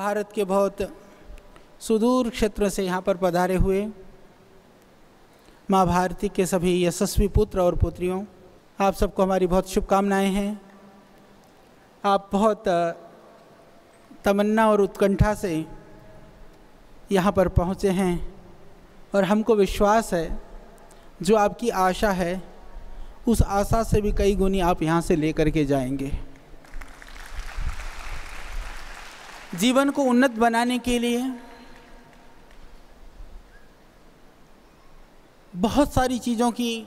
भारत के बहुत सुदूर क्षेत्र से यहाँ पर पधारे हुए माँ भारती के सभी यशस्वी पुत्र और पुत्रियों, आप सबको हमारी बहुत शुभकामनाएं हैं। आप बहुत तमन्ना और उत्कंठा से यहाँ पर पहुँचे हैं और हमको विश्वास है जो आपकी आशा है उस आशा से भी कई गुनी आप यहाँ से लेकर के जाएंगे। जीवन को उन्नत बनाने के लिए बहुत सारी चीज़ों की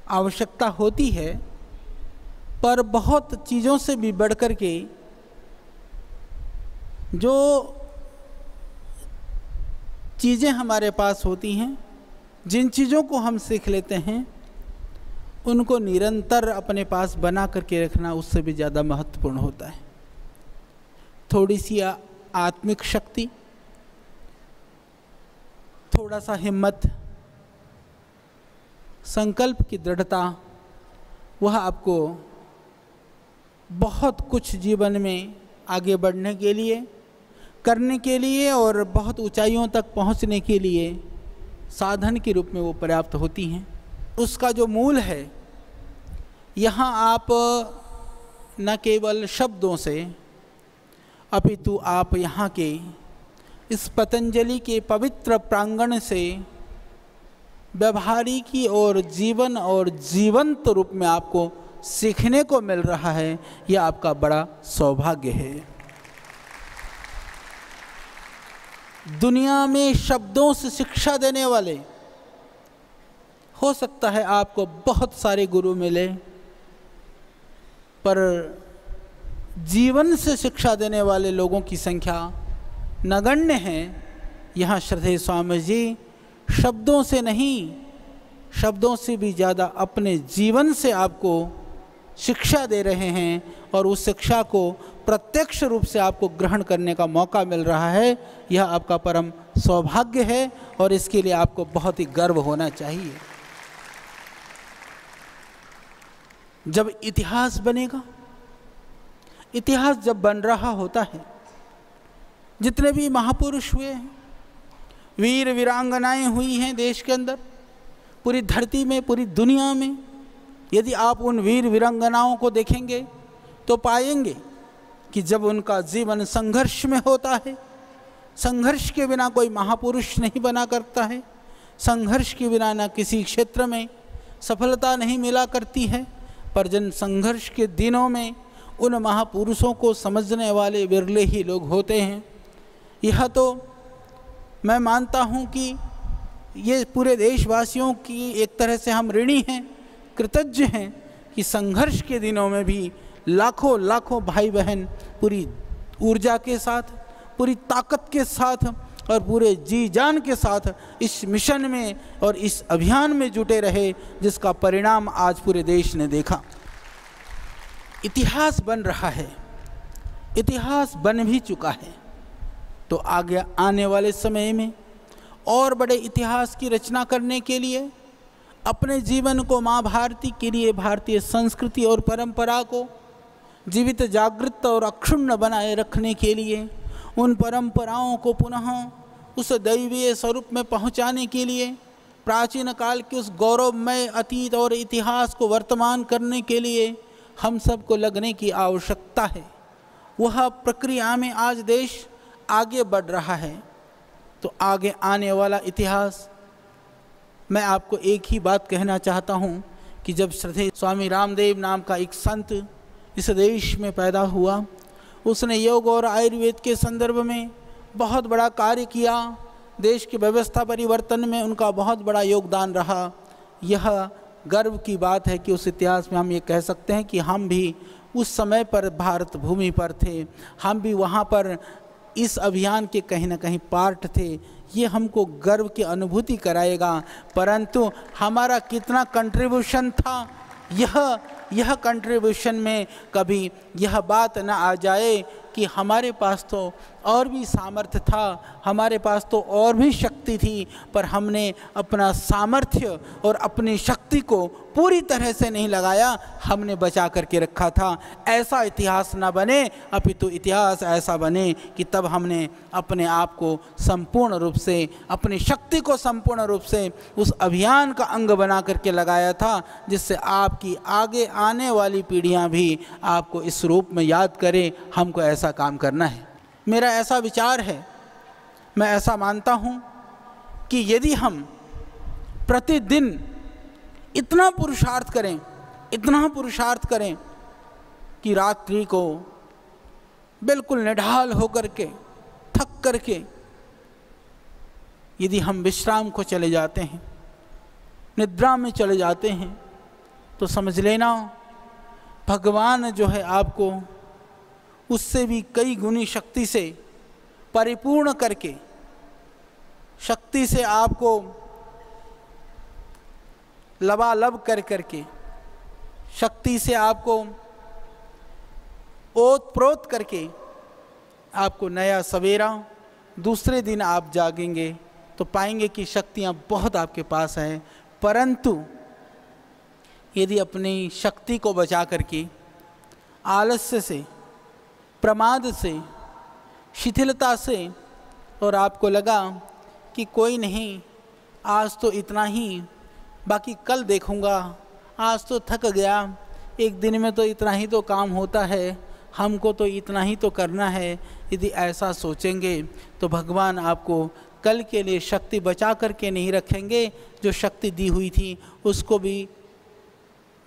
आवश्यकता होती है, पर बहुत चीज़ों से भी बढ़कर के जो चीज़ें हमारे पास होती हैं, जिन चीज़ों को हम सीख लेते हैं, उनको निरंतर अपने पास बना करके रखना उससे भी ज़्यादा महत्वपूर्ण होता है। थोड़ी सी आत्मिक शक्ति, थोड़ा सा हिम्मत, संकल्प की दृढ़ता, वह आपको बहुत कुछ जीवन में आगे बढ़ने के लिए, करने के लिए और बहुत ऊंचाइयों तक पहुंचने के लिए साधन के रूप में वो पर्याप्त होती हैं। उसका जो मूल है, यहाँ आप न केवल शब्दों से अपितु आप यहाँ के इस पतंजलि के पवित्र प्रांगण से व्यवहारिकी और जीवन और जीवंत रूप में आपको सीखने को मिल रहा है। यह आपका बड़ा सौभाग्य है। दुनिया में शब्दों से शिक्षा देने वाले, हो सकता है आपको बहुत सारे गुरु मिले, पर जीवन से शिक्षा देने वाले लोगों की संख्या नगण्य है। यहाँ श्रद्धेय स्वामी जी शब्दों से नहीं, शब्दों से भी ज़्यादा अपने जीवन से आपको शिक्षा दे रहे हैं और उस शिक्षा को प्रत्यक्ष रूप से आपको ग्रहण करने का मौका मिल रहा है। यह आपका परम सौभाग्य है और इसके लिए आपको बहुत ही गर्व होना चाहिए। जब इतिहास बनेगा, इतिहास जब बन रहा होता है, जितने भी महापुरुष हुए हैं, वीर वीरांगनाएं हुई हैं देश के अंदर, पूरी धरती में, पूरी दुनिया में, यदि आप उन वीर वीरांगनाओं को देखेंगे तो पाएंगे कि जब उनका जीवन संघर्ष में होता है, संघर्ष के बिना कोई महापुरुष नहीं बना करता है, संघर्ष के बिना न किसी क्षेत्र में सफलता नहीं मिला करती है। पर जिन संघर्ष के दिनों में उन महापुरुषों को समझने वाले विरले ही लोग होते हैं। यह तो मैं मानता हूँ कि ये पूरे देशवासियों की एक तरह से हम ऋणी हैं, कृतज्ञ हैं कि संघर्ष के दिनों में भी लाखों लाखों भाई बहन पूरी ऊर्जा के साथ, पूरी ताकत के साथ और पूरे जी जान के साथ इस मिशन में और इस अभियान में जुटे रहे, जिसका परिणाम आज पूरे देश ने देखा। इतिहास बन रहा है, इतिहास बन भी चुका है, तो आगे आने वाले समय में और बड़े इतिहास की रचना करने के लिए, अपने जीवन को माँ भारती के लिए, भारतीय संस्कृति और परंपरा को जीवित, जागृत और अक्षुण्ण बनाए रखने के लिए, उन परंपराओं को पुनः उस दैवीय स्वरूप में पहुंचाने के लिए, प्राचीन काल के उस गौरवमय अतीत और इतिहास को वर्तमान करने के लिए हम सबको लगने की आवश्यकता है। वह प्रक्रिया में आज देश आगे बढ़ रहा है। तो आगे आने वाला इतिहास, मैं आपको एक ही बात कहना चाहता हूँ कि जब श्रद्धेय स्वामी रामदेव नाम का एक संत इस देश में पैदा हुआ, उसने योग और आयुर्वेद के संदर्भ में बहुत बड़ा कार्य किया। देश की व्यवस्था परिवर्तन में उनका बहुत बड़ा योगदान रहा। यह गर्व की बात है कि उस इतिहास में हम ये कह सकते हैं कि हम भी उस समय पर भारत भूमि पर थे, हम भी वहाँ पर इस अभियान के कहीं ना कहीं पार्ट थे। ये हमको गर्व की अनुभूति कराएगा। परंतु हमारा कितना कंट्रीब्यूशन था, यह कंट्रीब्यूशन में कभी यह बात ना आ जाए कि हमारे पास तो और भी सामर्थ्य था, हमारे पास तो और भी शक्ति थी, पर हमने अपना सामर्थ्य और अपनी शक्ति को पूरी तरह से नहीं लगाया, हमने बचा करके रखा था। ऐसा इतिहास ना बने, अपितु इतिहास ऐसा बने कि तब हमने अपने आप को संपूर्ण रूप से, अपनी शक्ति को संपूर्ण रूप से उस अभियान का अंग बना करके लगाया था, जिससे आपकी आगे आने वाली पीढ़ियां भी आपको इस रूप में याद करें। हमको ऐसा काम करना है। मेरा ऐसा विचार है, मैं ऐसा मानता हूँ कि यदि हम प्रतिदिन इतना पुरुषार्थ करें कि रात्रि को बिल्कुल निढाल होकर के, थक करके यदि हम विश्राम को चले जाते हैं, निद्रा में चले जाते हैं, तो समझ लेना भगवान जो है आपको उससे भी कई गुनी शक्ति से परिपूर्ण करके, शक्ति से आपको लबालब कर करके, शक्ति से आपको ओत प्रोत करके आपको नया सवेरा, दूसरे दिन आप जागेंगे तो पाएंगे कि शक्तियाँ बहुत आपके पास हैं। परंतु यदि अपनी शक्ति को बचा करके आलस्य से, प्रमाद से, शिथिलता से, और आपको लगा कि कोई नहीं, आज तो इतना ही, बाकी कल देखूंगा, आज तो थक गया, एक दिन में तो इतना ही तो काम होता है, हमको तो इतना ही तो करना है, यदि ऐसा सोचेंगे तो भगवान आपको कल के लिए शक्ति बचा करके नहीं रखेंगे। जो शक्ति दी हुई थी उसको भी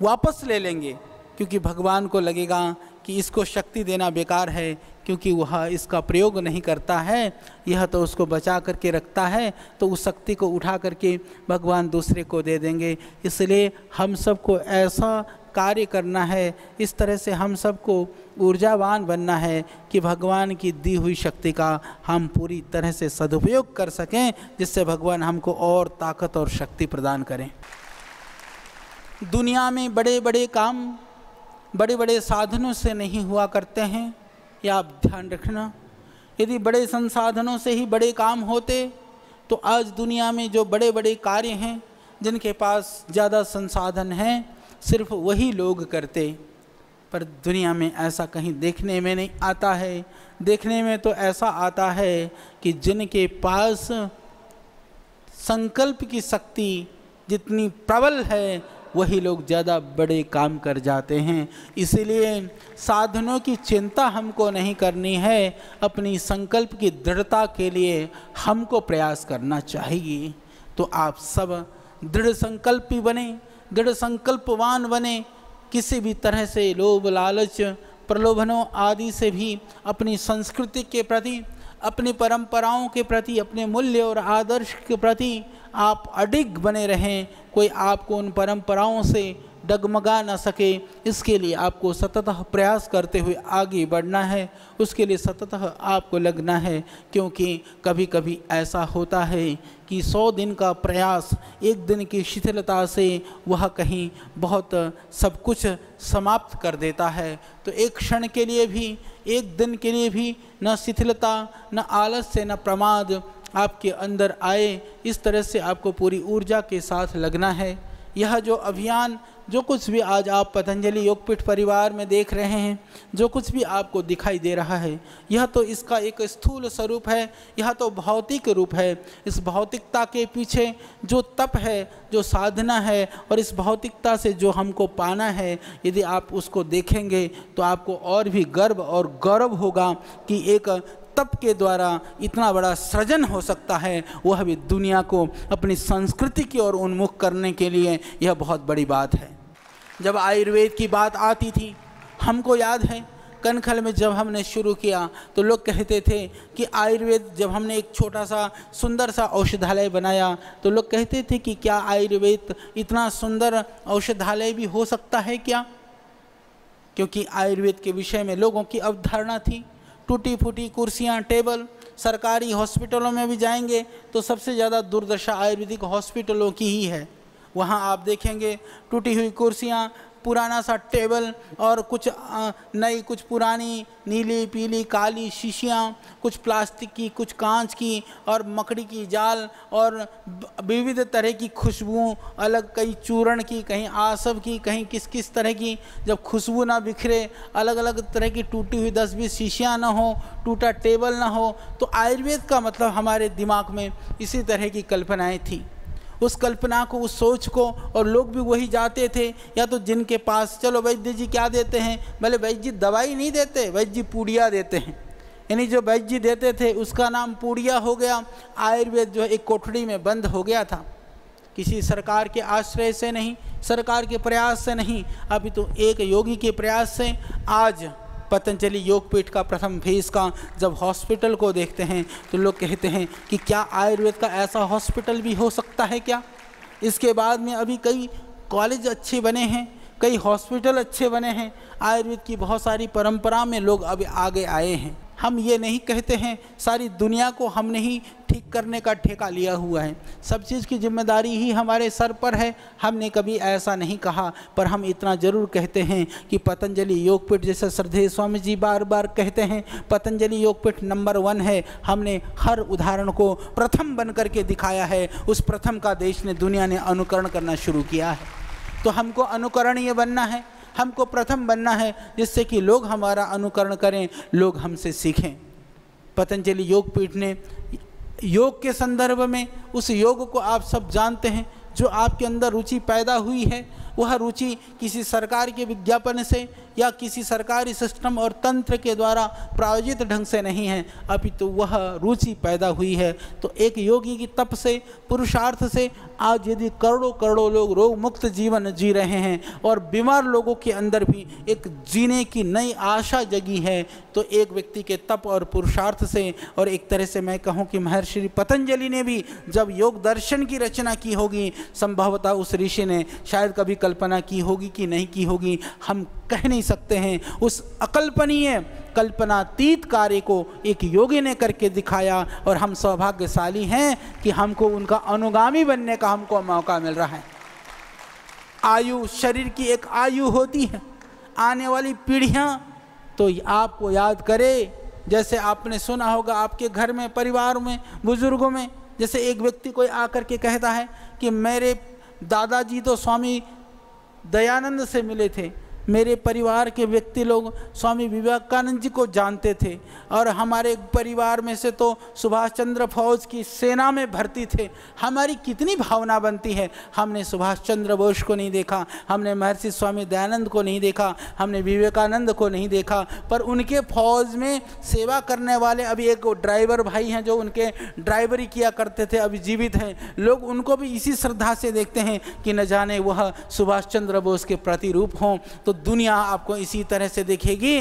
वापस ले लेंगे, क्योंकि भगवान को लगेगा कि इसको शक्ति देना बेकार है, क्योंकि वह इसका प्रयोग नहीं करता है, यह तो उसको बचा करके रखता है, तो उस शक्ति को उठा करके भगवान दूसरे को दे देंगे। इसलिए हम सबको ऐसा कार्य करना है, इस तरह से हम सबको ऊर्जावान बनना है कि भगवान की दी हुई शक्ति का हम पूरी तरह से सदुपयोग कर सकें, जिससे भगवान हमको और ताकत और शक्ति प्रदान करें। दुनिया में बड़े बड़े काम बड़े बड़े साधनों से नहीं हुआ करते हैं, यह आप ध्यान रखना। यदि बड़े संसाधनों से ही बड़े काम होते तो आज दुनिया में जो बड़े बड़े कार्य हैं, जिनके पास ज़्यादा संसाधन हैं, सिर्फ वही लोग करते। पर दुनिया में ऐसा कहीं देखने में नहीं आता है। देखने में तो ऐसा आता है कि जिनके पास संकल्प की शक्ति जितनी प्रबल है, वही लोग ज़्यादा बड़े काम कर जाते हैं। इसीलिए साधनों की चिंता हमको नहीं करनी है, अपनी संकल्प की दृढ़ता के लिए हमको प्रयास करना चाहिए। तो आप सब दृढ़ संकल्पी बने, दृढ़ संकल्पवान बने, किसी भी तरह से लोभ लालच प्रलोभनों आदि से भी अपनी संस्कृति के प्रति, अपनी परंपराओं के प्रति, अपने मूल्य और आदर्श के प्रति आप अडिग बने रहें। कोई आपको उन परंपराओं से डगमगा न सके, इसके लिए आपको सततः प्रयास करते हुए आगे बढ़ना है। उसके लिए सततः आपको लगना है, क्योंकि कभी कभी ऐसा होता है कि 100 दिन का प्रयास एक दिन की शिथिलता से वह कहीं बहुत सब कुछ समाप्त कर देता है। तो एक क्षण के लिए भी, एक दिन के लिए भी न शिथिलता, न आलस्य, न प्रमाद आपके अंदर आए, इस तरह से आपको पूरी ऊर्जा के साथ लगना है। यह जो अभियान, जो कुछ भी आज आप पतंजलि योगपीठ परिवार में देख रहे हैं, जो कुछ भी आपको दिखाई दे रहा है, यह तो इसका एक स्थूल स्वरूप है, यह तो भौतिक रूप है। इस भौतिकता के पीछे जो तप है, जो साधना है, और इस भौतिकता से जो हमको पाना है, यदि आप उसको देखेंगे तो आपको और भी गर्व और गौरव होगा कि एक तप के द्वारा इतना बड़ा सृजन हो सकता है, वह भी दुनिया को अपनी संस्कृति की ओर उन्मुख करने के लिए। यह बहुत बड़ी बात है। जब आयुर्वेद की बात आती थी, हमको याद है कनखल में जब हमने शुरू किया तो लोग कहते थे कि आयुर्वेद, जब हमने एक छोटा सा सुंदर सा औषधालय बनाया तो लोग कहते थे कि क्या आयुर्वेद इतना सुंदर औषधालय भी हो सकता है क्या? क्योंकि आयुर्वेद के विषय में लोगों की अवधारणा थी टूटी फूटी कुर्सियाँ, टेबल। सरकारी हॉस्पिटलों में भी जाएंगे तो सबसे ज़्यादा दुर्दशा आयुर्वेदिक हॉस्पिटलों की ही है। वहाँ आप देखेंगे टूटी हुई कुर्सियाँ, पुराना सा टेबल और कुछ नई, कुछ पुरानी नीली पीली काली शीशियाँ, कुछ प्लास्टिक की, कुछ कांच की और मकड़ी की जाल और विविध तरह की खुशबुओं, अलग कहीं चूर्ण की, कहीं आसव की, कहीं किस किस तरह की। जब खुशबू ना बिखरे, अलग अलग तरह की टूटी हुई 10-20 शीशियाँ ना हो, टूटा टेबल ना हो, तो आयुर्वेद का मतलब हमारे दिमाग में इसी तरह की कल्पनाएँ थी। उस कल्पना को, उस सोच को, और लोग भी वही जाते थे। या तो जिनके पास, चलो वैद्य जी क्या देते हैं, भले वैद्य जी दवाई नहीं देते, वैद्य जी पूड़िया देते हैं, यानी जो वैद्य जी देते थे उसका नाम पूड़िया हो गया। आयुर्वेद जो एक कोठड़ी में बंद हो गया था, किसी सरकार के आश्रय से नहीं, सरकार के प्रयास से नहीं, अभी तो एक योगी के प्रयास से आज पतंजलि योगपीठ का प्रथम फेज का जब हॉस्पिटल को देखते हैं तो लोग कहते हैं कि क्या आयुर्वेद का ऐसा हॉस्पिटल भी हो सकता है क्या। इसके बाद में अभी कई कॉलेज अच्छे बने हैं, कई हॉस्पिटल अच्छे बने हैं, आयुर्वेद की बहुत सारी परंपरा में लोग अभी आगे आए हैं। हम ये नहीं कहते हैं, सारी दुनिया को हमने ही ठीक करने का ठेका लिया हुआ है, सब चीज़ की जिम्मेदारी ही हमारे सर पर है, हमने कभी ऐसा नहीं कहा। पर हम इतना ज़रूर कहते हैं कि पतंजलि योगपीठ, जैसे श्रद्धेय स्वामी जी बार बार कहते हैं, पतंजलि योगपीठ नंबर 1 है। हमने हर उदाहरण को प्रथम बन करके दिखाया है, उस प्रथम का देश ने, दुनिया ने अनुकरण करना शुरू किया है। तो हमको अनुकरणीय बनना है, हमको प्रथम बनना है, जिससे कि लोग हमारा अनुकरण करें, लोग हमसे सीखें। पतंजलि योगपीठ ने योग के संदर्भ में, उस योग को आप सब जानते हैं, जो आपके अंदर रुचि पैदा हुई है, वह रुचि किसी सरकार के विज्ञापन से या किसी सरकारी सिस्टम और तंत्र के द्वारा प्रायोजित ढंग से नहीं है, अपितु वह रुचि पैदा हुई है। तो एक योगी की तप से, पुरुषार्थ से आज यदि करोड़ों करोड़ों लोग रोग मुक्त जीवन जी रहे हैं और बीमार लोगों के अंदर भी एक जीने की नई आशा जगी है, तो एक व्यक्ति के तप और पुरुषार्थ से, और एक तरह से मैं कहूँ कि महर्षि पतंजलि ने भी जब योग दर्शन की रचना की होगी, संभवतः उस ऋषि ने शायद कभी कल्पना की होगी कि नहीं की होगी, हम कह नहीं सकते हैं। उस अकल्पनीय, कल्पनातीत कार्य को एक योगी ने करके दिखाया, और हम सौभाग्यशाली हैं कि हमको उनका अनुगामी बनने का हमको मौका मिल रहा है। आयु, शरीर की एक आयु होती है, आने वाली पीढ़ियां तो आपको याद करे। जैसे आपने सुना होगा आपके घर में, परिवार में, बुजुर्गों में, जैसे एक व्यक्ति कोई आकर के कहता है कि मेरे दादाजी तो स्वामी दयानंद से मिले थे, मेरे परिवार के व्यक्ति लोग स्वामी विवेकानंद जी को जानते थे, और हमारे परिवार में से तो सुभाष चंद्र फौज की सेना में भर्ती थे। हमारी कितनी भावना बनती है, हमने सुभाष चंद्र बोस को नहीं देखा, हमने महर्षि स्वामी दयानंद को नहीं देखा, हमने विवेकानंद को नहीं देखा, पर उनके फौज में सेवा करने वाले अभी एक ड्राइवर भाई हैं जो उनके ड्राइवरी किया करते थे, अभी जीवित हैं। लोग उनको भी इसी श्रद्धा से देखते हैं कि न जाने वह सुभाष चंद्र बोस के प्रतिरूप हों। तो दुनिया आपको इसी तरह से देखेगी।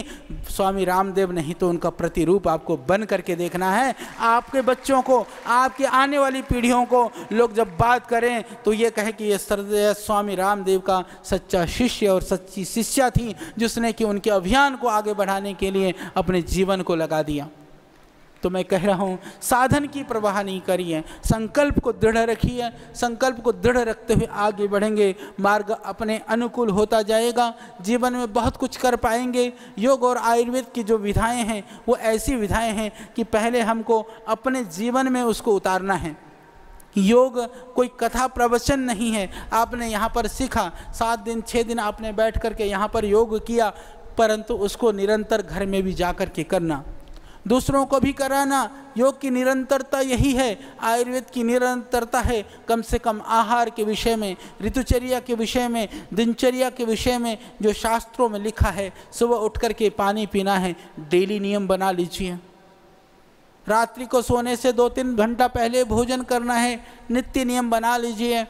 स्वामी रामदेव नहीं तो उनका प्रतिरूप आपको बन करके देखना है। आपके बच्चों को, आपकी आने वाली पीढ़ियों को लोग जब बात करें तो ये कहे कि ये श्रद्धेय स्वामी रामदेव का सच्चा शिष्य और सच्ची शिष्या थी, जिसने कि उनके अभियान को आगे बढ़ाने के लिए अपने जीवन को लगा दिया। तो मैं कह रहा हूँ, साधन की परवाह नहीं करिए, संकल्प को दृढ़ रखिए, संकल्प को दृढ़ रखते हुए आगे बढ़ेंगे, मार्ग अपने अनुकूल होता जाएगा, जीवन में बहुत कुछ कर पाएंगे। योग और आयुर्वेद की जो विधाएं हैं वो ऐसी विधाएं हैं कि पहले हमको अपने जीवन में उसको उतारना है। योग कोई कथा प्रवचन नहीं है, आपने यहाँ पर सीखा, 7 दिन 6 दिन आपने बैठ करके यहाँ पर योग किया, परंतु उसको निरंतर घर में भी जा कर के करना, दूसरों को भी कराना। योग की निरंतरता यही है, आयुर्वेद की निरंतरता है। कम से कम आहार के विषय में, ऋतुचर्या के विषय में, दिनचर्या के विषय में जो शास्त्रों में लिखा है, सुबह उठ कर के पानी पीना है, डेली नियम बना लीजिए। रात्रि को सोने से 2-3 घंटा पहले भोजन करना है, नित्य नियम बना लीजिए।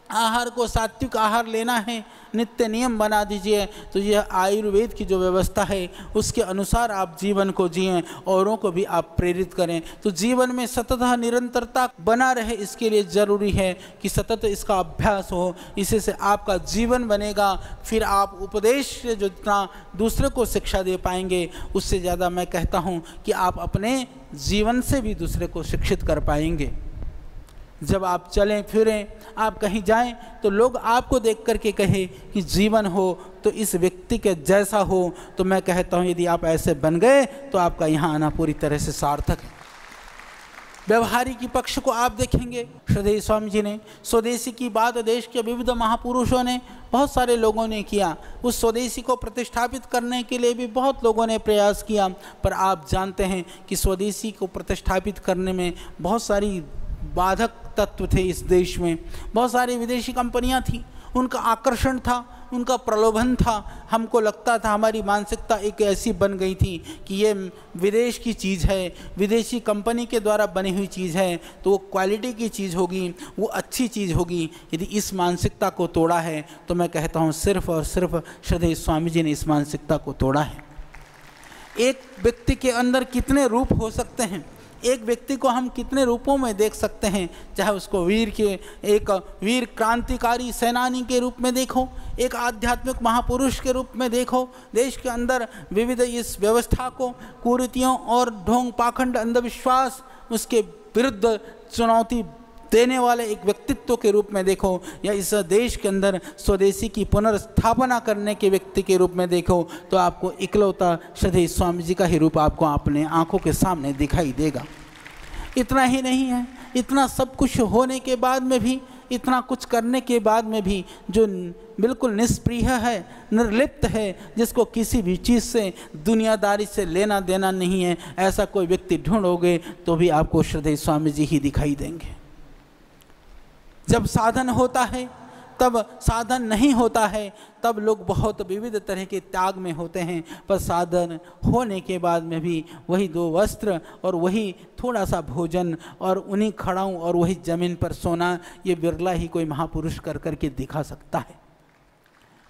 आहार को सात्विक आहार लेना है, नित्य नियम बना दीजिए। तो यह आयुर्वेद की जो व्यवस्था है उसके अनुसार आप जीवन को जिएं, औरों को भी आप प्रेरित करें। तो जीवन में सतत निरंतरता बना रहे, इसके लिए ज़रूरी है कि सतत इसका अभ्यास हो, इसी से आपका जीवन बनेगा। फिर आप उपदेश से जो जितना दूसरे को शिक्षा दे पाएंगे, उससे ज़्यादा मैं कहता हूँ कि आप अपने जीवन से भी दूसरे को शिक्षित कर पाएंगे। जब आप चलें फिरें, आप कहीं जाएं, तो लोग आपको देख करके कहे कि जीवन हो तो इस व्यक्ति के जैसा हो। तो मैं कहता हूं यदि आप ऐसे बन गए तो आपका यहाँ आना पूरी तरह से सार्थक है। व्यवहारिक पक्ष को आप देखेंगे, श्रद्धेय स्वामी जी ने स्वदेशी की बात देश के विविध महापुरुषों ने, बहुत सारे लोगों ने किया। उस स्वदेशी को प्रतिष्ठापित करने के लिए भी बहुत लोगों ने प्रयास किया, पर आप जानते हैं कि स्वदेशी को प्रतिष्ठापित करने में बहुत सारी बाधक तत्व थे। इस देश में बहुत सारी विदेशी कंपनियां थी, उनका आकर्षण था, उनका प्रलोभन था। हमको लगता था, हमारी मानसिकता एक ऐसी बन गई थी कि ये विदेश की चीज़ है, विदेशी कंपनी के द्वारा बनी हुई चीज़ है, तो वो क्वालिटी की चीज़ होगी, वो अच्छी चीज़ होगी। यदि इस मानसिकता को तोड़ा है तो मैं कहता हूँ सिर्फ और सिर्फ श्रद्धेय स्वामी जी ने इस मानसिकता को तोड़ा है। एक व्यक्ति के अंदर कितने रूप हो सकते हैं, एक व्यक्ति को हम कितने रूपों में देख सकते हैं, चाहे उसको एक वीर क्रांतिकारी सेनानी के रूप में देखो, एक आध्यात्मिक महापुरुष के रूप में देखो, देश के अंदर विविध इस व्यवस्था को, कुरीतियों और ढोंग पाखंड अंधविश्वास उसके विरुद्ध चुनौती देने वाले एक व्यक्तित्व के रूप में देखो, या इस देश के अंदर स्वदेशी की पुनर्स्थापना करने के व्यक्ति के रूप में देखो, तो आपको इकलौता श्रद्धेय स्वामी जी का ही रूप आपको अपने आंखों के सामने दिखाई देगा। इतना ही नहीं है, इतना सब कुछ होने के बाद में भी, इतना कुछ करने के बाद में भी जो बिल्कुल निष्प्रिय है, निर्लिप्त है, जिसको किसी भी चीज़ से, दुनियादारी से लेना देना नहीं है, ऐसा कोई व्यक्ति ढूंढोगे तो भी आपको श्रद्धेय स्वामी जी ही दिखाई देंगे। जब साधन होता है तब साधन नहीं होता है, तब लोग बहुत विविध तरह के त्याग में होते हैं, पर साधन होने के बाद में भी वही 2 वस्त्र और वही थोड़ा सा भोजन और उन्हीं खड़ाऊँ और वही ज़मीन पर सोना, ये बिरला ही कोई महापुरुष कर करके दिखा सकता है।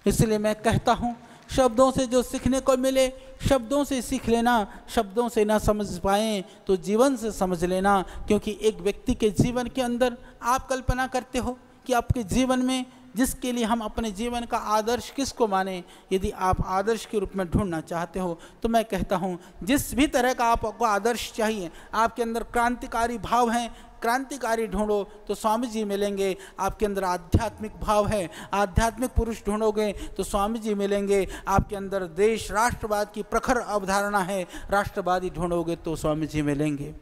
इसलिए मैं कहता हूँ, शब्दों से जो सीखने को मिले शब्दों से सीख लेना, शब्दों से ना समझ पाएँ तो जीवन से समझ लेना। क्योंकि एक व्यक्ति के जीवन के अंदर आप कल्पना करते हो कि आपके जीवन में जिसके लिए हम अपने जीवन का आदर्श किसको माने, यदि आप आदर्श के रूप में ढूंढना चाहते हो तो मैं कहता हूँ जिस भी तरह का आपको आदर्श चाहिए, आपके अंदर क्रांतिकारी भाव हैं, क्रांतिकारी ढूंढो तो स्वामी जी मिलेंगे। आपके अंदर आध्यात्मिक भाव है, आध्यात्मिक पुरुष ढूंढोगे तो स्वामी जी मिलेंगे। आपके अंदर देश राष्ट्रवाद की प्रखर अवधारणा है, राष्ट्रवादी ढूंढोगे तो स्वामी जी मिलेंगे।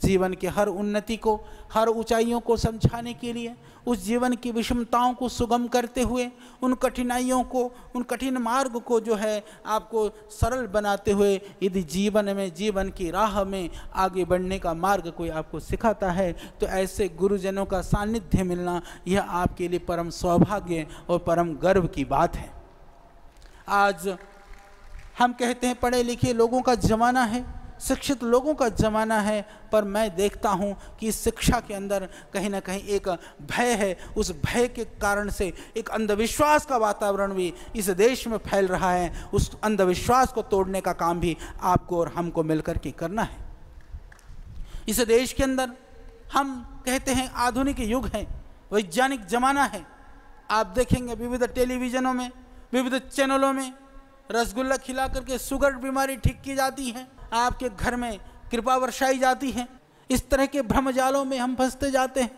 जीवन के हर उन्नति को, हर ऊंचाइयों को समझाने के लिए, उस जीवन की विषमताओं को सुगम करते हुए, उन कठिनाइयों को, उन कठिन मार्ग को जो है आपको सरल बनाते हुए, यदि जीवन में, जीवन की राह में आगे बढ़ने का मार्ग कोई आपको सिखाता है तो ऐसे गुरुजनों का सानिध्य मिलना यह आपके लिए परम सौभाग्य और परम गर्व की बात है। आज हम कहते हैं पढ़े लिखे लोगों का ज़माना है, शिक्षित लोगों का ज़माना है, पर मैं देखता हूँ कि इस शिक्षा के अंदर कहीं ना कहीं एक भय है। उस भय के कारण से एक अंधविश्वास का वातावरण भी इस देश में फैल रहा है। उस अंधविश्वास को तोड़ने का काम भी आपको और हमको मिलकर के करना है। इस देश के अंदर हम कहते हैं आधुनिक युग है, वैज्ञानिक ज़माना है। आप देखेंगे विविध टेलीविज़नों में, विविध चैनलों में रसगुल्ला खिला करके शुगर बीमारी ठीक की जाती है, आपके घर में कृपा वर्षाई जाती है। इस तरह के भ्रमजालों में हम फंसते जाते हैं।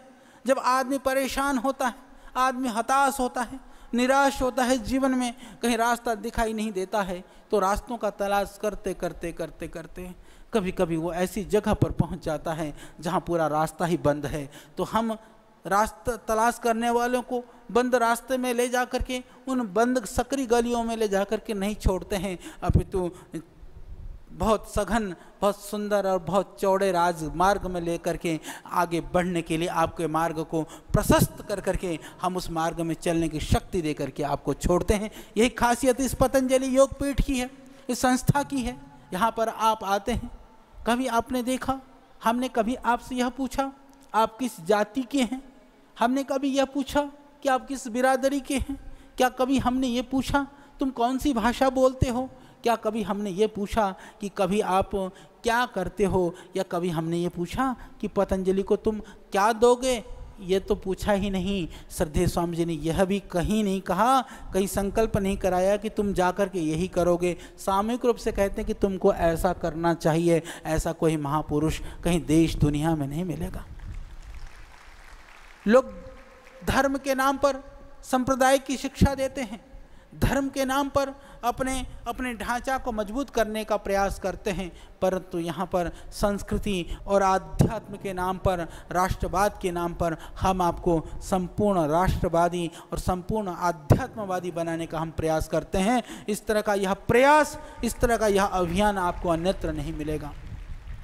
जब आदमी परेशान होता है, आदमी हताश होता है, निराश होता है, जीवन में कहीं रास्ता दिखाई नहीं देता है, तो रास्तों का तलाश करते करते करते करते कभी कभी वो ऐसी जगह पर पहुंच जाता है जहां पूरा रास्ता ही बंद है। तो हम रास्ता तलाश करने वालों को बंद रास्ते में ले जा करके, उन बंद सकरी गलियों में ले जा करके नहीं छोड़ते हैं, अपितु बहुत सघन, बहुत सुंदर और बहुत चौड़े राजमार्ग में लेकर के आगे बढ़ने के लिए आपके मार्ग को प्रशस्त कर करके हम उस मार्ग में चलने की शक्ति दे करके आपको छोड़ते हैं। यही खासियत इस पतंजलि योग पीठ की है, इस संस्था की है। यहाँ पर आप आते हैं, कभी आपने देखा, हमने कभी आपसे यह पूछा आप किस जाति के हैं? हमने कभी यह पूछा कि आप किस बिरादरी के हैं? क्या कभी हमने ये पूछा तुम कौन सी भाषा बोलते हो? क्या कभी हमने ये पूछा कि कभी आप क्या करते हो? या कभी हमने ये पूछा कि पतंजलि को तुम क्या दोगे? ये तो पूछा ही नहीं। श्रद्धेय स्वामी जी ने यह भी कहीं नहीं कहा, कहीं संकल्प नहीं कराया कि तुम जाकर के यही करोगे। सामूहिक रूप से कहते हैं कि तुमको ऐसा करना चाहिए। ऐसा कोई महापुरुष कहीं देश दुनिया में नहीं मिलेगा। लोग धर्म के नाम पर संप्रदाय की शिक्षा देते हैं, धर्म के नाम पर अपने ढांचा को मजबूत करने का प्रयास करते हैं, परंतु यहाँ पर संस्कृति और आध्यात्म के नाम पर, राष्ट्रवाद के नाम पर हम आपको संपूर्ण राष्ट्रवादी और संपूर्ण आध्यात्मवादी बनाने का हम प्रयास करते हैं। इस तरह का यह प्रयास, इस तरह का यह अभियान आपको अन्यत्र नहीं मिलेगा।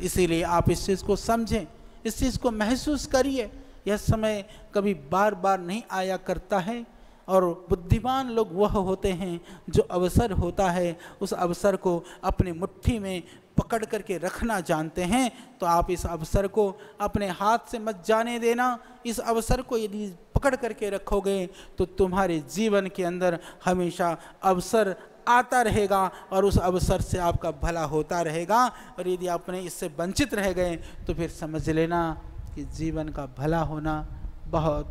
इसीलिए आप इस चीज़ को समझें, इस चीज़ को महसूस करिए। यह समय कभी बार बार नहीं आया करता है, और बुद्धिमान लोग वह होते हैं जो अवसर होता है उस अवसर को अपनी मुट्ठी में पकड़ करके रखना जानते हैं। तो आप इस अवसर को अपने हाथ से मत जाने देना। इस अवसर को यदि पकड़ करके रखोगे तो तुम्हारे जीवन के अंदर हमेशा अवसर आता रहेगा और उस अवसर से आपका भला होता रहेगा। और यदि आपने इससे वंचित रह गए तो फिर समझ लेना कि जीवन का भला होना बहुत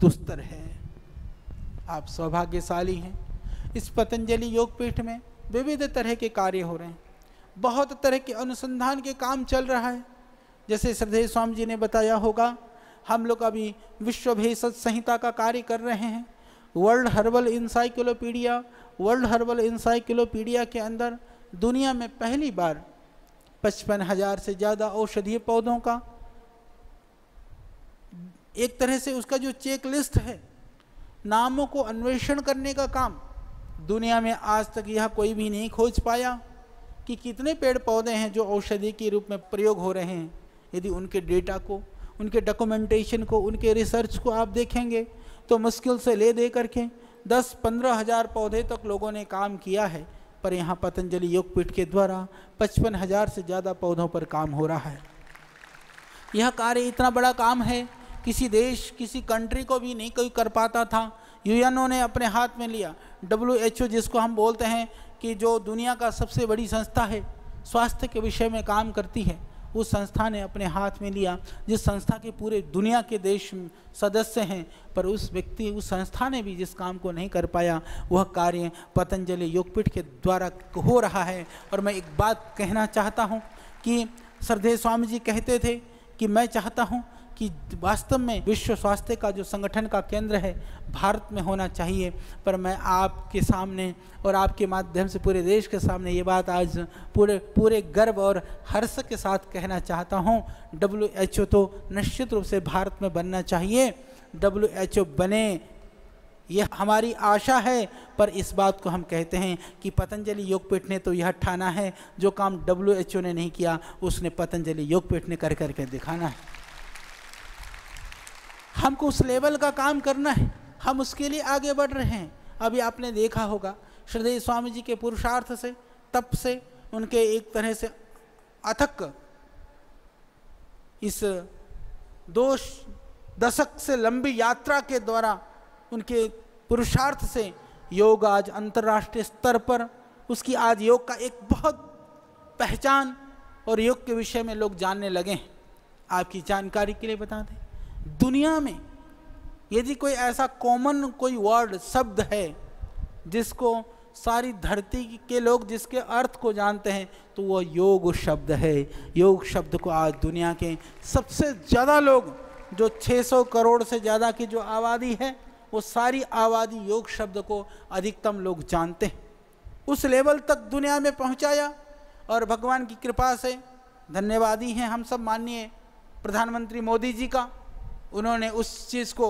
दुस्तर है। आप सौभाग्यशाली हैं। इस पतंजलि योगपीठ में विविध तरह के कार्य हो रहे हैं, बहुत तरह के अनुसंधान के काम चल रहा है। जैसे श्रद्धेय स्वामी जी ने बताया होगा, हम लोग अभी विश्व भेषज संहिता का कार्य कर रहे हैं। वर्ल्ड हर्बल इंसाइक्लोपीडिया के अंदर दुनिया में पहली बार 55,000 से ज़्यादा औषधीय पौधों का एक तरह से उसका जो चेक लिस्ट है, नामों को अन्वेषण करने का काम दुनिया में आज तक यह कोई भी नहीं खोज पाया कि कितने पेड़ पौधे हैं जो औषधि के रूप में प्रयोग हो रहे हैं। यदि उनके डेटा को, उनके डॉक्यूमेंटेशन को, उनके रिसर्च को आप देखेंगे तो मुश्किल से ले दे करके 10-15 हज़ार पौधे तक लोगों ने काम किया है। पर यहाँ पतंजलि योगपीठ के द्वारा 55,000 से ज़्यादा पौधों पर काम हो रहा है। यह कार्य इतना बड़ा काम है, किसी देश, किसी कंट्री को भी नहीं कोई कर पाता था। यूएनओ ने अपने हाथ में लिया। WHO, जिसको हम बोलते हैं कि जो दुनिया का सबसे बड़ी संस्था है, स्वास्थ्य के विषय में काम करती है, उस संस्था ने अपने हाथ में लिया, जिस संस्था के पूरे दुनिया के देश सदस्य हैं। पर उस संस्था ने भी जिस काम को नहीं कर पाया, वह कार्य पतंजलि योगपीठ के द्वारा हो रहा है। और मैं एक बात कहना चाहता हूँ कि श्रद्धेय स्वामी जी कहते थे कि मैं चाहता हूँ कि वास्तव में विश्व स्वास्थ्य का जो संगठन का केंद्र है भारत में होना चाहिए। पर मैं आपके सामने और आपके माध्यम से पूरे देश के सामने ये बात आज पूरे गर्व और हर्ष के साथ कहना चाहता हूँ, WHO तो निश्चित रूप से भारत में बनना चाहिए। WHO बने, यह हमारी आशा है। पर इस बात को हम कहते हैं कि पतंजलि योगपीठ ने तो यह ठाना है, जो काम WHO ने नहीं किया उसने पतंजलि योगपीठ ने कर करके दिखाना है। हमको उस लेवल का काम करना है, हम उसके लिए आगे बढ़ रहे हैं। अभी आपने देखा होगा श्रद्धेय स्वामी जी के पुरुषार्थ से, तप से, उनके एक तरह से अथक इस 2 दशक से लंबी यात्रा के द्वारा, उनके पुरुषार्थ से योग आज अंतर्राष्ट्रीय स्तर पर, उसकी आज योग का एक बहुत पहचान और योग के विषय में लोग जानने लगे हैं। आपकी जानकारी के लिए बता दें, दुनिया में यदि कोई ऐसा कॉमन कोई वर्ड, शब्द है जिसको सारी धरती के लोग जिसके अर्थ को जानते हैं, तो वह योग शब्द है। योग शब्द को आज दुनिया के सबसे ज़्यादा लोग, जो 600 करोड़ से ज़्यादा की जो आबादी है, वो सारी आबादी योग शब्द को अधिकतम लोग जानते हैं। उस लेवल तक दुनिया में पहुंचाया। और भगवान की कृपा से धन्यवादी हैं हम सब माननीय प्रधानमंत्री मोदी जी का, उन्होंने उस चीज़ को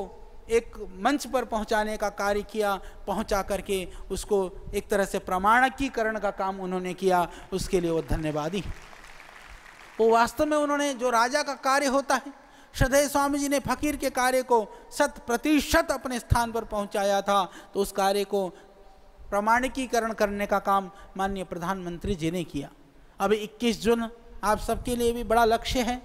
एक मंच पर पहुंचाने का कार्य किया, पहुंचा करके उसको एक तरह से प्रमाणीकरण का काम उन्होंने किया, उसके लिए वो धन्यवादी। वो वास्तव में उन्होंने जो राजा का कार्य होता है, श्रद्धेय स्वामी जी ने फकीर के कार्य को 100% अपने स्थान पर पहुंचाया था, तो उस कार्य को प्रमाणीकरण करने का काम माननीय प्रधानमंत्री जी ने किया। अभी 21 जून आप सबके लिए भी बड़ा लक्ष्य है,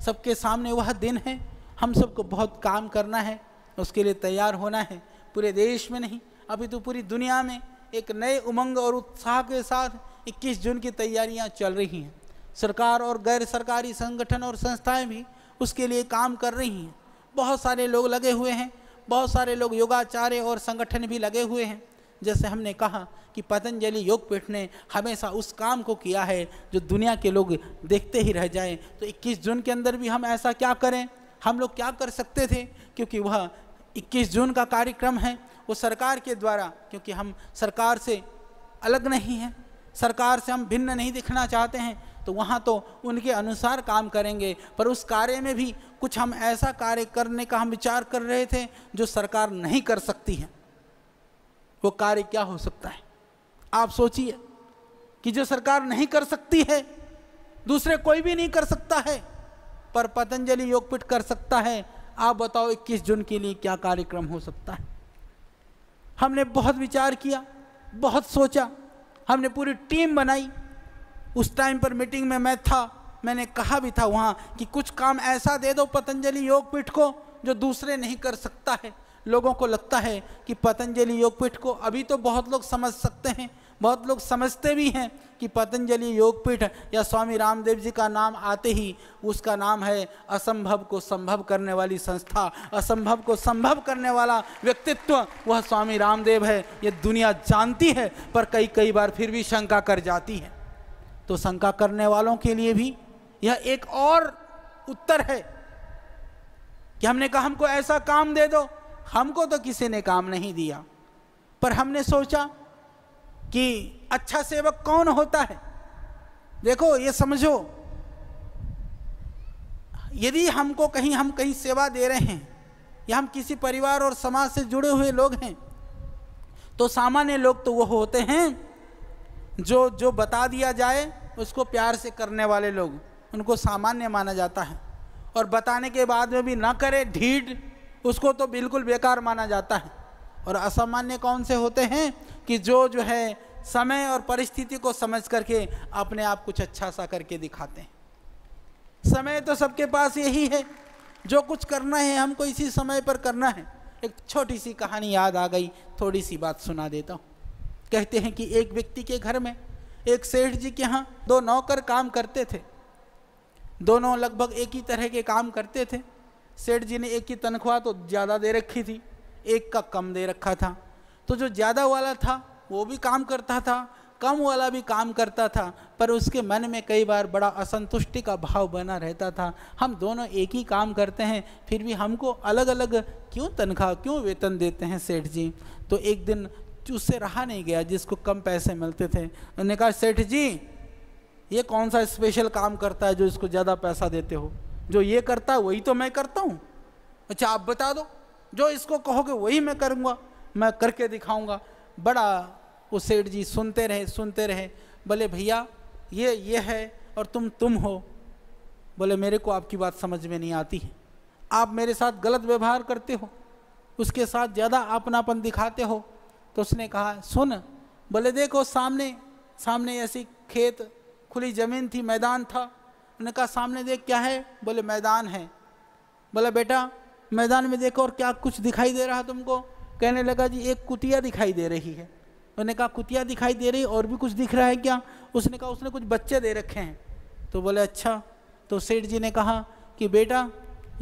सबके सामने वह दिन है। हम सबको बहुत काम करना है, उसके लिए तैयार होना है। पूरे देश में नहीं, अभी तो पूरी दुनिया में एक नए उमंग और उत्साह के साथ 21 जून की तैयारियां चल रही हैं। सरकार और गैर सरकारी संगठन और संस्थाएं भी उसके लिए काम कर रही हैं। बहुत सारे लोग लगे हुए हैं, बहुत सारे लोग योगाचार्य और संगठन भी लगे हुए हैं। जैसे हमने कहा कि पतंजलि योगपीठ ने हमेशा उस काम को किया है जो दुनिया के लोग देखते ही रह जाएं। तो 21 जून के अंदर भी हम ऐसा क्या करें, हम लोग क्या कर सकते थे, क्योंकि वह 21 जून का कार्यक्रम है, वो सरकार के द्वारा, क्योंकि हम सरकार से अलग नहीं हैं, सरकार से हम भिन्न नहीं दिखना चाहते हैं, तो वहाँ तो उनके अनुसार काम करेंगे। पर उस कार्य में भी कुछ हम ऐसा कार्य करने का हम विचार कर रहे थे जो सरकार नहीं कर सकती है। वो कार्य क्या हो सकता है? आप सोचिए कि जो सरकार नहीं कर सकती है, दूसरे कोई भी नहीं कर सकता है, पर पतंजलि योगपीठ कर सकता है। आप बताओ 21 जून के लिए क्या कार्यक्रम हो सकता है? हमने बहुत विचार किया, बहुत सोचा, हमने पूरी टीम बनाई। उस टाइम पर मीटिंग में मैं था, मैंने कहा भी था वहाँ कि कुछ काम ऐसा दे दो पतंजलि योगपीठ को जो दूसरे नहीं कर सकता है। लोगों को लगता है कि पतंजलि योगपीठ को अभी तो बहुत लोग समझ सकते हैं, बहुत लोग समझते भी हैं कि पतंजलि योगपीठ या स्वामी रामदेव जी का नाम आते ही उसका नाम है असंभव को संभव करने वाली संस्था, असंभव को संभव करने वाला व्यक्तित्व वह स्वामी रामदेव है। ये दुनिया जानती है, पर कई बार फिर भी शंका कर जाती है। तो शंका करने वालों के लिए भी यह एक और उत्तर है कि हमने कहा हमको ऐसा काम दे दो। हमको तो किसी ने काम नहीं दिया, पर हमने सोचा कि अच्छा सेवक कौन होता है। देखो ये समझो, यदि हमको हम कहीं सेवा दे रहे हैं या हम किसी परिवार और समाज से जुड़े हुए लोग हैं, तो सामान्य लोग तो वो होते हैं जो बता दिया जाए उसको प्यार से करने वाले लोग, उनको सामान्य माना जाता है। और बताने के बाद में भी ना करे ढीठ, उसको तो बिल्कुल बेकार माना जाता है। और असामान्य कौन से होते हैं कि जो है समय और परिस्थिति को समझ करके अपने आप कुछ अच्छा सा करके दिखाते हैं। समय तो सबके पास यही है, जो कुछ करना है हमको इसी समय पर करना है। एक छोटी सी कहानी याद आ गई, थोड़ी सी बात सुना देता हूँ। कहते हैं कि एक व्यक्ति के घर में एक सेठ जी के यहाँ 2 नौकर काम करते थे। दोनों लगभग एक ही तरह के काम करते थे। सेठ जी ने एक की तनख्वाह तो ज़्यादा दे रखी थी, एक का कम दे रखा था। तो जो ज़्यादा वाला था वो भी काम करता था, कम वाला भी काम करता था, पर उसके मन में कई बार बड़ा असंतुष्टि का भाव बना रहता था। हम दोनों एक ही काम करते हैं, फिर भी हमको अलग अलग क्यों तनख्वाह, क्यों वेतन देते हैं सेठ जी। तो एक दिन उससे रहा नहीं गया, जिसको कम पैसे मिलते थे। उन्होंने कहा, सेठ जी ये कौन सा स्पेशल काम करता है जो इसको ज़्यादा पैसा देते हो? जो ये करता है वही तो मैं करता हूँ। अच्छा आप बता दो, जो इसको कहोगे वही मैं करूँगा, मैं करके दिखाऊँगा। बड़ा वो सेठ जी सुनते रहे। बोले भैया ये है और तुम हो। बोले मेरे को आपकी बात समझ में नहीं आती है, आप मेरे साथ गलत व्यवहार करते हो, उसके साथ ज़्यादा अपनापन दिखाते हो। तो उसने कहा सुन, बोले देखो सामने ऐसी खेत खुली ज़मीन थी, मैदान था। उन्होंने कहा सामने देख क्या है? बोले मैदान है। बोला बेटा मैदान में देखो और क्या कुछ दिखाई दे रहा तुमको? कहने लगा जी एक कुतिया दिखाई दे रही है। उन्होंने कहा कुतिया दिखाई दे रही, और भी कुछ दिख रहा है क्या? उसने कहा उसने कुछ बच्चे दे रखे हैं। तो बोले अच्छा। तो सेठ जी ने कहा कि बेटा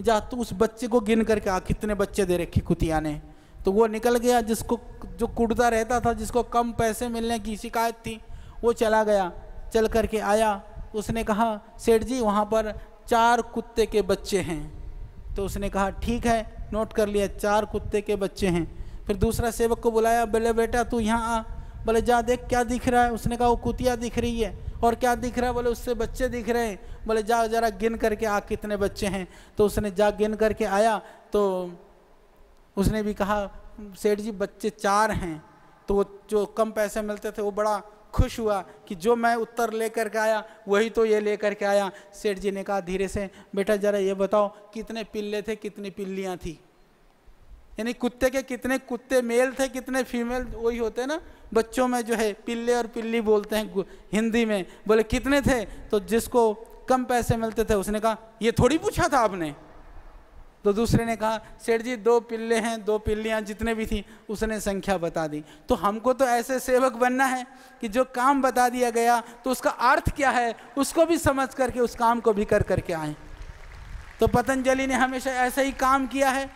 जा तू उस बच्चे को गिन करके आ, कितने बच्चे दे रखे कुतिया ने। तो वो निकल गया, जो कुड़ता रहता था, जिसको कम पैसे मिलने की शिकायत थी, वो चला गया। चल करके आया, उसने कहा सेठ जी वहाँ पर 4 कुत्ते के बच्चे हैं। तो उसने कहा ठीक है, नोट कर लिया, 4 कुत्ते के बच्चे हैं। फिर दूसरा सेवक को बुलाया, बोले बेटा तू यहाँ आ। बोले जा देख क्या दिख रहा है? उसने कहा वो कुतिया दिख रही है। और क्या दिख रहा है? बोले उससे बच्चे दिख रहे हैं। बोले जा जरा गिन करके आ कितने बच्चे हैं। तो उसने जा गिन करके आया, तो उसने भी कहा सेठ जी बच्चे 4 हैं। तो वो जो कम पैसे मिलते थे वो बड़ा खुश हुआ कि जो मैं उत्तर लेकर के आया वही तो ये लेकर के आया। सेठ जी ने कहा धीरे से, बेटा जरा ये बताओ कितने पिल्ले थे, कितनी पिल्लियाँ थी? यानी कुत्ते के कितने कुत्ते मेल थे, कितने फीमेल, वही होते हैं ना बच्चों में जो है पिल्ले और पिल्ली बोलते हैं हिंदी में। बोले कितने थे? तो जिसको कम पैसे मिलते थे उसने कहा ये थोड़ी पूछा था आपने। तो दूसरे ने कहा सेठ जी 2 पिल्ले हैं, 2 पिल्लियाँ, जितने भी थी उसने संख्या बता दी। तो हमको तो ऐसे सेवक बनना है कि जो काम बता दिया गया तो उसका अर्थ क्या है उसको भी समझ करके उस काम को भी कर करके आए। तो पतंजलि ने हमेशा ऐसा ही काम किया है।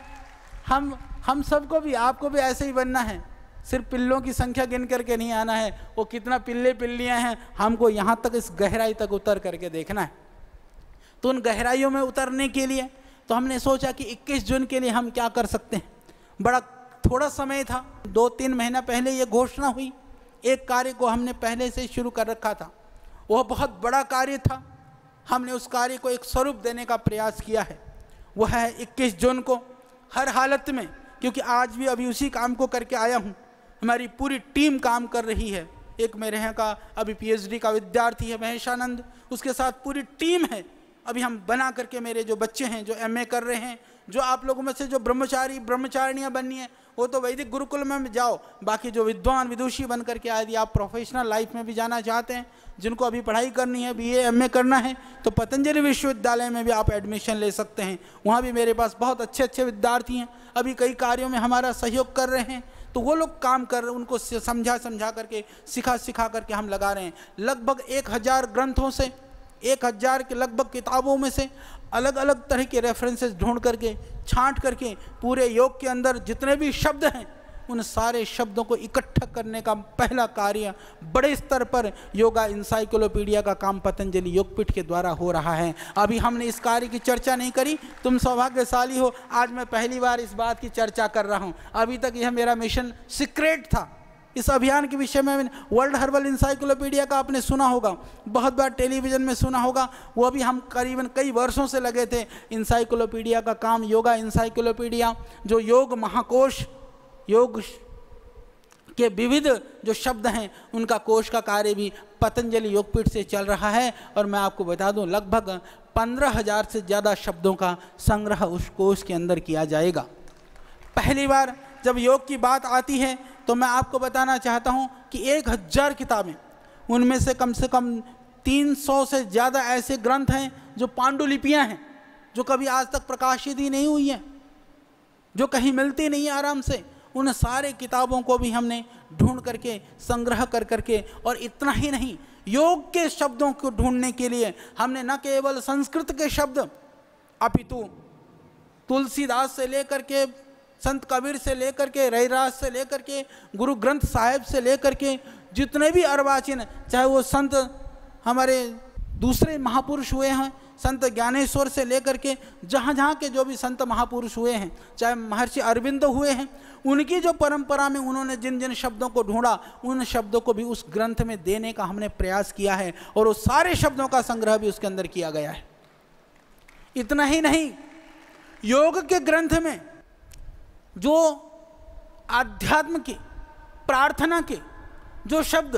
हम सबको भी, आपको भी ऐसे ही बनना है। सिर्फ पिल्लों की संख्या गिन करके नहीं आना है, वो कितना पिल्ले पिल्लियाँ हैं हमको यहाँ तक, इस गहराई तक उतर करके देखना है। तो उन गहराइयों में उतरने के लिए तो हमने सोचा कि 21 जून के लिए हम क्या कर सकते हैं। बड़ा थोड़ा समय था, 2-3 महीना पहले ये घोषणा हुई। एक कार्य को हमने पहले से शुरू कर रखा था, वह बहुत बड़ा कार्य था। हमने उस कार्य को एक स्वरूप देने का प्रयास किया है। वह है 21 जून को हर हालत में, क्योंकि आज भी अभी उसी काम को करके आया हूँ, हमारी पूरी टीम काम कर रही है। एक मेरे यहाँ का अभी PhD का विद्यार्थी है महेशानंद, उसके साथ पूरी टीम है। अभी हम बना करके, मेरे जो बच्चे हैं जो MA कर रहे हैं, जो आप लोगों में से जो ब्रह्मचारी ब्रह्मचारिणियाँ बननी है वो तो वैदिक गुरुकुल में जाओ, बाकी जो विद्वान विदुषी बन करके यदि आप प्रोफेशनल लाइफ में भी जाना चाहते हैं, जिनको अभी पढ़ाई करनी है, BA MA करना है, तो पतंजलि विश्वविद्यालय में भी आप एडमिशन ले सकते हैं। वहाँ भी मेरे पास बहुत अच्छे अच्छे विद्यार्थी हैं, अभी कई कार्यों में हमारा सहयोग कर रहे हैं। तो वो लोग काम कर रहे हैं, उनको समझा करके सिखा करके हम लगा रहे हैं। लगभग 1000 ग्रंथों से, 1000 के लगभग किताबों में से अलग अलग तरह के रेफरेंसेस ढूंढ करके, छांट करके, पूरे योग के अंदर जितने भी शब्द हैं उन सारे शब्दों को इकट्ठा करने का पहला कार्य बड़े स्तर पर योगा इंसाइक्लोपीडिया का काम पतंजलि योगपीठ के द्वारा हो रहा है। अभी हमने इस कार्य की चर्चा नहीं करी, तुम सौभाग्यशाली हो, आज मैं पहली बार इस बात की चर्चा कर रहा हूँ। अभी तक यह मेरा मिशन सीक्रेट था। इस अभियान के विषय में वर्ल्ड हर्बल इंसाइक्लोपीडिया का आपने सुना होगा, बहुत बार टेलीविज़न में सुना होगा। वो भी हम करीबन कई वर्षों से लगे थे इंसाइक्लोपीडिया का काम, योगा इंसाइक्लोपीडिया, जो योग महाकोश, योग के विविध जो शब्द हैं उनका कोश का कार्य भी पतंजलि योगपीठ से चल रहा है। और मैं आपको बता दूं, लगभग 15,000 से ज़्यादा शब्दों का संग्रह उस कोश के अंदर किया जाएगा। पहली बार जब योग की बात आती है तो मैं आपको बताना चाहता हूं कि 1000 किताबें, उनमें से कम 300 से ज़्यादा ऐसे ग्रंथ हैं जो पांडुलिपियां हैं, जो कभी आज तक प्रकाशित ही नहीं हुई हैं, जो कहीं मिलती नहीं है आराम से। उन सारे किताबों को भी हमने ढूंढ करके संग्रह कर करके, और इतना ही नहीं, योग के शब्दों को ढूंढने के लिए हमने न केवल संस्कृत के शब्द, अपितु तुलसीदास से लेकर के, संत कबीर से लेकर के, रैराज से लेकर के, गुरु ग्रंथ साहिब से लेकर के, जितने भी अर्वाचीन, चाहे वो संत हमारे दूसरे महापुरुष हुए हैं, संत ज्ञानेश्वर से लेकर के जहाँ जहाँ के जो भी संत महापुरुष हुए हैं, चाहे महर्षि अरविंद हुए हैं, उनकी जो परंपरा में उन्होंने जिन जिन शब्दों को ढूंढा, उन शब्दों को भी उस ग्रंथ में देने का हमने प्रयास किया है, और उस सारे शब्दों का संग्रह भी उसके अंदर किया गया है। इतना ही नहीं, योग के ग्रंथ में जो आध्यात्म के, प्रार्थना के जो शब्द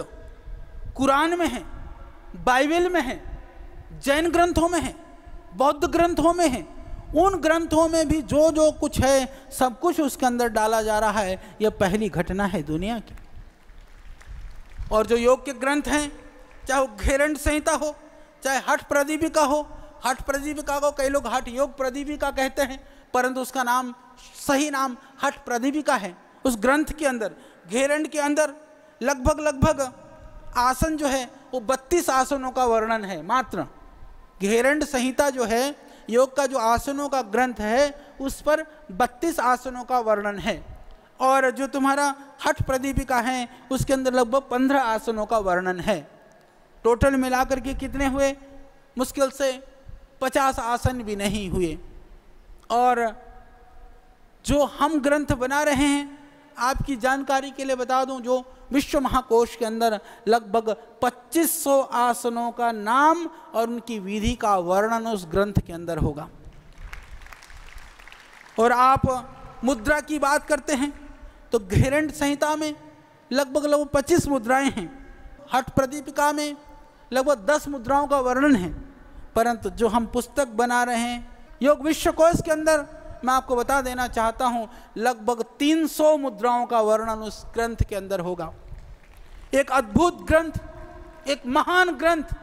कुरान में हैं, बाइबल में हैं, जैन ग्रंथों में हैं, बौद्ध ग्रंथों में हैं, उन ग्रंथों में भी जो जो कुछ है सब कुछ उसके अंदर डाला जा रहा है। यह पहली घटना है दुनिया की। और जो योग के ग्रंथ हैं, चाहे वो घेरंड संहिता हो, चाहे हठ प्रदीपिका हो, हठ प्रदीपिका को कई लोग हठ योग प्रदीपिका कहते हैं, परंतु उसका नाम, सही नाम हठ प्रदीपिका है। उस ग्रंथ के अंदर, घेरंड के अंदर लगभग आसन जो है वो 32 आसनों का वर्णन है मात्र। घेरंड संहिता जो है, योग का जो आसनों का ग्रंथ है, उस पर 32 आसनों का वर्णन है। और जो तुम्हारा हठ प्रदीपिका है, उसके अंदर लगभग 15 आसनों का वर्णन है। टोटल मिलाकर के कितने हुए? मुश्किल से 50 आसन भी नहीं हुए। और जो हम ग्रंथ बना रहे हैं, आपकी जानकारी के लिए बता दूं, जो विश्व महाकोश के अंदर लगभग 2500 आसनों का नाम और उनकी विधि का वर्णन उस ग्रंथ के अंदर होगा। और आप मुद्रा की बात करते हैं तो घेरंड संहिता में लगभग 25 मुद्राएं हैं, हठ प्रदीपिका में लगभग 10 मुद्राओं का वर्णन है। परंतु जो हम पुस्तक बना रहे हैं योग विश्वकोश के अंदर, मैं आपको बता देना चाहता हूं, लगभग 300 मुद्राओं का वर्णन उस ग्रंथ के अंदर होगा। एक अद्भुत ग्रंथ, एक महान ग्रंथ,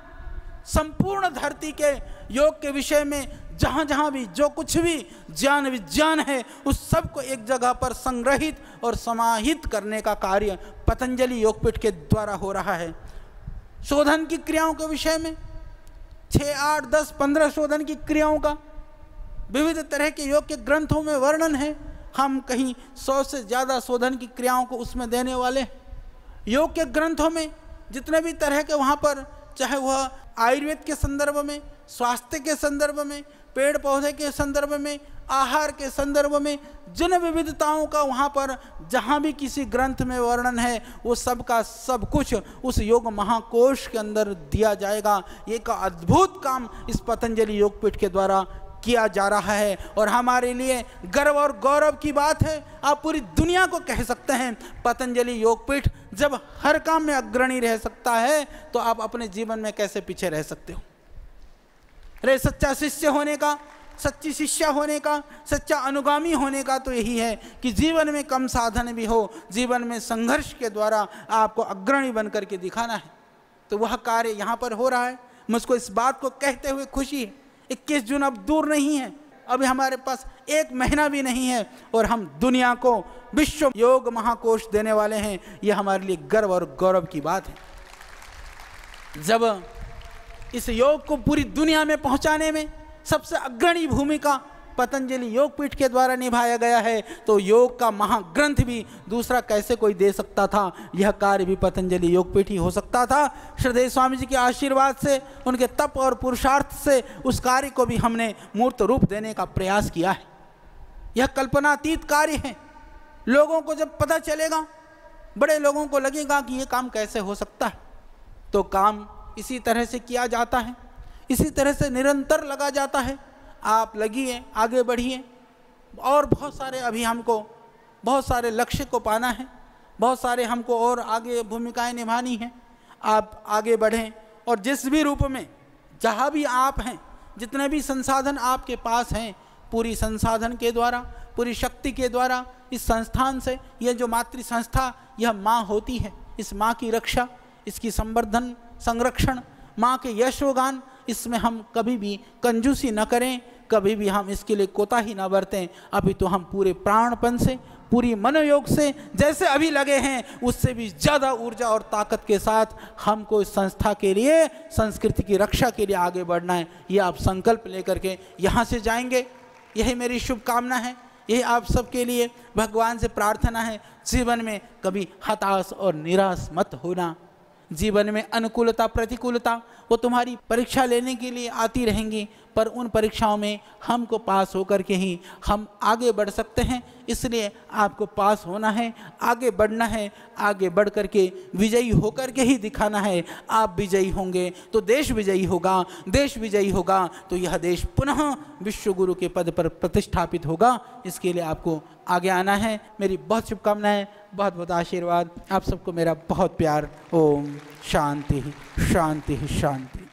संपूर्ण धरती के योग के विषय में जहाँ जहाँ भी जो कुछ भी ज्ञान विज्ञान है, उस सब को एक जगह पर संग्रहित और समाहित करने का कार्य पतंजलि योगपीठ के द्वारा हो रहा है। शोधन की क्रियाओं के विषय में 6, 8, 10, 15 शोधन की क्रियाओं का विविध तरह के योग के ग्रंथों में वर्णन है। हम कहीं 100 से ज़्यादा शोधन की क्रियाओं को उसमें देने वाले हैं। योग के ग्रंथों में जितने भी तरह के, वहाँ पर चाहे वह आयुर्वेद के संदर्भ में, स्वास्थ्य के संदर्भ में, पेड़ पौधे के संदर्भ में, आहार के संदर्भ में, जिन विविधताओं का वहाँ पर जहाँ भी किसी ग्रंथ में वर्णन है वो सब का सब कुछ उस योग महाकोश के अंदर दिया जाएगा। एक अद्भुत काम इस पतंजलि योगपीठ के द्वारा किया जा रहा है और हमारे लिए गर्व और गौरव की बात है। आप पूरी दुनिया को कह सकते हैं पतंजलि योगपीठ जब हर काम में अग्रणी रह सकता है तो आप अपने जीवन में कैसे पीछे रह सकते हो। अरे सच्चा शिष्य होने का, सच्ची शिष्या होने का, सच्चा अनुगामी होने का तो यही है कि जीवन में कम साधन भी हो, जीवन में संघर्ष के द्वारा आपको अग्रणी बन करके दिखाना है। तो वह कार्य यहाँ पर हो रहा है। मुझको इस बात को कहते हुए खुशी है 21 जून अब दूर नहीं है, अभी हमारे पास 1 महीना भी नहीं है और हम दुनिया को विश्व योग महाकोश देने वाले हैं। यह हमारे लिए गर्व और गौरव की बात है। जब इस योग को पूरी दुनिया में पहुंचाने में सबसे अग्रणी भूमिका पतंजलि योगपीठ के द्वारा निभाया गया है तो योग का महाग्रंथ भी दूसरा कैसे कोई दे सकता था। यह कार्य भी पतंजलि योगपीठ ही हो सकता था। श्रीदेव स्वामी जी के आशीर्वाद से, उनके तप और पुरुषार्थ से उस कार्य को भी हमने मूर्त रूप देने का प्रयास किया है। यह कल्पनातीत कार्य है। लोगों को जब पता चलेगा, बड़े लोगों को लगेगा कि यह काम कैसे हो सकता है, तो काम इसी तरह से किया जाता है, इसी तरह से निरंतर लगा जाता है। आप लगिए, आगे बढ़िए और बहुत सारे अभी हमको बहुत सारे लक्ष्य को पाना है, बहुत सारे हमको और आगे भूमिकाएं निभानी हैं। आप आगे बढ़ें और जिस भी रूप में जहाँ भी आप हैं, जितने भी संसाधन आपके पास हैं, पूरी संसाधन के द्वारा, पूरी शक्ति के द्वारा इस संस्थान से, यह जो मातृ संस्था यह माँ होती है, इस माँ की रक्षा, इसकी संवर्धन संरक्षण, माँ के यशोगान, इसमें हम कभी भी कंजूसी न करें, कभी भी हम इसके लिए कोताही न बरतें। अभी तो हम पूरे प्राणपन से, पूरी मनोयोग से जैसे अभी लगे हैं उससे भी ज़्यादा ऊर्जा और ताकत के साथ हमको इस संस्था के लिए, संस्कृति की रक्षा के लिए आगे बढ़ना है। ये आप संकल्प लेकर के यहाँ से जाएंगे, यही मेरी शुभकामना है। यही आप सबके लिए भगवान से प्रार्थना है। जीवन में कभी हताश और निराश मत होना। जीवन में अनुकूलता प्रतिकूलता वो तुम्हारी परीक्षा लेने के लिए आती रहेंगी, पर उन परीक्षाओं में हमको पास होकर के ही हम आगे बढ़ सकते हैं। इसलिए आपको पास होना है, आगे बढ़ना है, आगे बढ़ कर के विजयी होकर के ही दिखाना है। आप विजयी होंगे तो देश विजयी होगा, देश विजयी होगा तो यह देश पुनः विश्व गुरु के पद पर प्रतिष्ठापित होगा। इसके लिए आपको आगे आना है। मेरी बहुत शुभकामनाएं, बहुत बहुत आशीर्वाद। आप सबको मेरा बहुत प्यार। ओम शांति शांति शांति।